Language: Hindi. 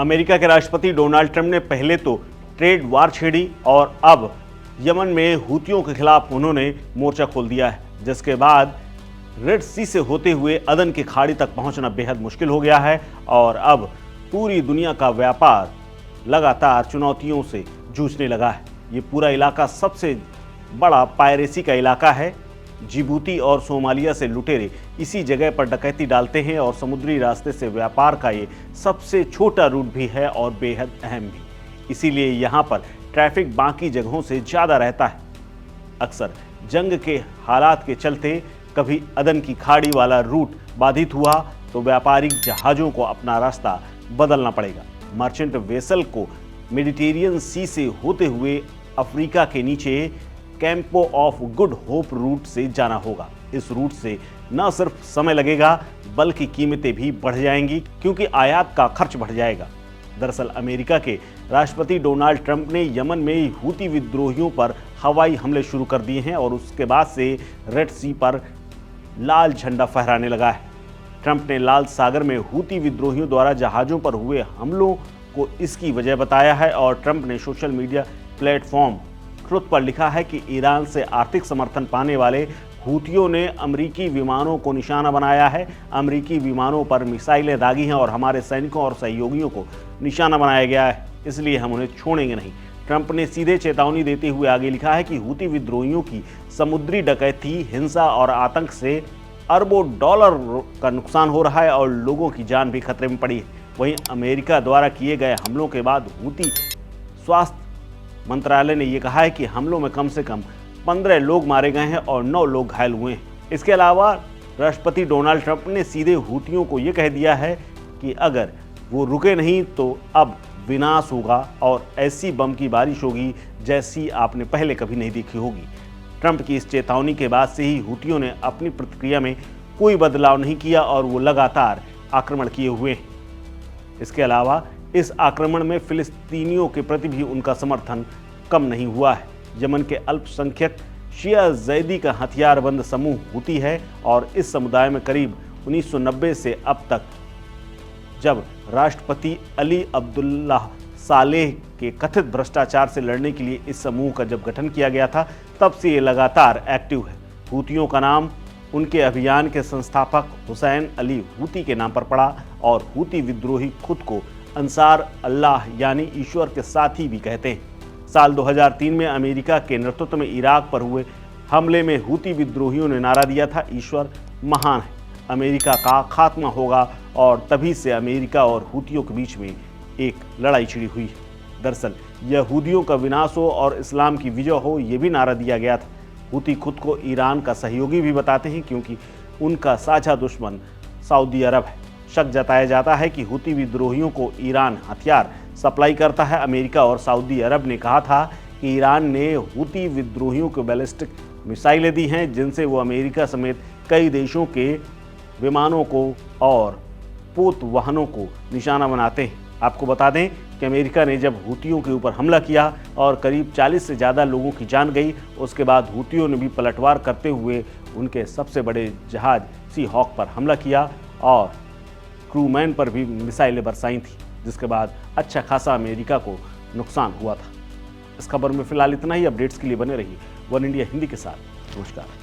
अमेरिका के राष्ट्रपति डोनाल्ड ट्रंप ने पहले तो ट्रेड वार छेड़ी और अब यमन में हूतियों के खिलाफ उन्होंने मोर्चा खोल दिया है, जिसके बाद रेड सी से होते हुए अदन की खाड़ी तक पहुंचना बेहद मुश्किल हो गया है और अब पूरी दुनिया का व्यापार लगातार चुनौतियों से जूझने लगा है। ये पूरा इलाका सबसे बड़ा पायरेसी का इलाका है। जिबूती और सोमालिया से लुटेरे इसी जगह पर डकैती डालते हैं और समुद्री रास्ते से व्यापार का ये सबसे छोटा रूट भी है और बेहद अहम भी। इसीलिए यहाँ पर ट्रैफिक बाकी जगहों से ज़्यादा रहता है। अक्सर जंग के हालात के चलते कभी अदन की खाड़ी वाला रूट बाधित हुआ तो व्यापारिक जहाज़ों को अपना रास्ता बदलना पड़ेगा। मर्चेंट वेसल को मेडिटेरियन सी से होते हुए अफ्रीका के नीचे कैंपो ऑफ गुड होप रूट से जाना होगा। इस रूट से न सिर्फ समय लगेगा बल्कि कीमतें भी बढ़ जाएंगी क्योंकि आयात का खर्च बढ़ जाएगा। दरअसल अमेरिका के राष्ट्रपति डोनाल्ड ट्रंप ने यमन में हूती विद्रोहियों पर हवाई हमले शुरू कर दिए हैं और उसके बाद से रेड सी पर लाल झंडा फहराने लगा है। ट्रंप ने लाल सागर में हूती विद्रोहियों द्वारा जहाज़ों पर हुए हमलों को इसकी वजह बताया है और ट्रंप ने सोशल मीडिया प्लेटफॉर्म ट्रुथ पर लिखा है कि ईरान से आर्थिक समर्थन पाने वाले हूतियों ने अमेरिकी विमानों को निशाना बनाया है। अमेरिकी विमानों पर मिसाइलें दागी हैं और हमारे सैनिकों और सहयोगियों को निशाना बनाया गया है, इसलिए हम उन्हें छोड़ेंगे नहीं। ट्रंप ने सीधे चेतावनी देते हुए आगे लिखा है कि हूती विद्रोहियों की समुद्री डकैती, हिंसा और आतंक से अरबों डॉलर का नुकसान हो रहा है और लोगों की जान भी खतरे में पड़ी है। वहीं अमेरिका द्वारा किए गए हमलों के बाद हूती स्वास्थ्य मंत्रालय ने यह कहा है कि हमलों में कम से कम 15 लोग मारे गए हैं और 9 लोग घायल हुए हैं। इसके अलावा राष्ट्रपति डोनाल्ड ट्रंप ने सीधे हूतियों को यह कह दिया है कि अगर वो रुके नहीं तो अब विनाश होगा और ऐसी बम की बारिश होगी जैसी आपने पहले कभी नहीं देखी होगी। ट्रंप की इस चेतावनी के बाद से ही हूतियों ने अपनी प्रतिक्रिया में कोई बदलाव नहीं किया और वो लगातार आक्रमण किए हुए हैं। इसके अलावा इस आक्रमण में फिलिस्तीनियों के प्रति भी उनका समर्थन कम नहीं हुआ है। यमन के अल्पसंख्यक शिया जैदी का हथियारबंद समूह हूती है और इस समुदाय में करीब 1990 से अब तक, जब राष्ट्रपति अली अब्दुल्लाह सालेह के कथित भ्रष्टाचार से लड़ने के लिए इस समूह का जब गठन किया गया था तब से ये लगातार एक्टिव है। हूतियों का नाम उनके अभियान के संस्थापक हुसैन अली हूती के नाम पर पड़ा और हूती विद्रोही खुद को अंसार अल्लाह यानी ईश्वर के साथी भी कहते हैं। साल 2003 में अमेरिका के नेतृत्व में इराक पर हुए हमले में हूती विद्रोहियों ने नारा दिया था, ईश्वर महान है, अमेरिका का खात्मा होगा, और तभी से अमेरिका और हूतियों के बीच में एक लड़ाई छिड़ी हुई। दरअसल यहूदियों का विनाश हो और इस्लाम की विजय हो, ये भी नारा दिया गया था। हूती खुद को ईरान का सहयोगी भी बताते हैं क्योंकि उनका साझा दुश्मन सऊदी अरब है। शक जताया जाता है कि हूती विद्रोहियों को ईरान हथियार सप्लाई करता है। अमेरिका और सऊदी अरब ने कहा था कि ईरान ने हूती विद्रोहियों को बैलिस्टिक मिसाइलें दी हैं जिनसे वो अमेरिका समेत कई देशों के विमानों को और पोत वाहनों को निशाना बनाते हैं। आपको बता दें कि अमेरिका ने जब हूतियों के ऊपर हमला किया और करीब 40 से ज़्यादा लोगों की जान गई, उसके बाद हूतियों ने भी पलटवार करते हुए उनके सबसे बड़े जहाज सी हॉक पर हमला किया और क्रूमैन पर भी मिसाइलें बरसाई थी, जिसके बाद अच्छा खासा अमेरिका को नुकसान हुआ था। इस खबर में फिलहाल इतना ही। अपडेट्स के लिए बने रहिए वन इंडिया हिंदी के साथ। नमस्कार।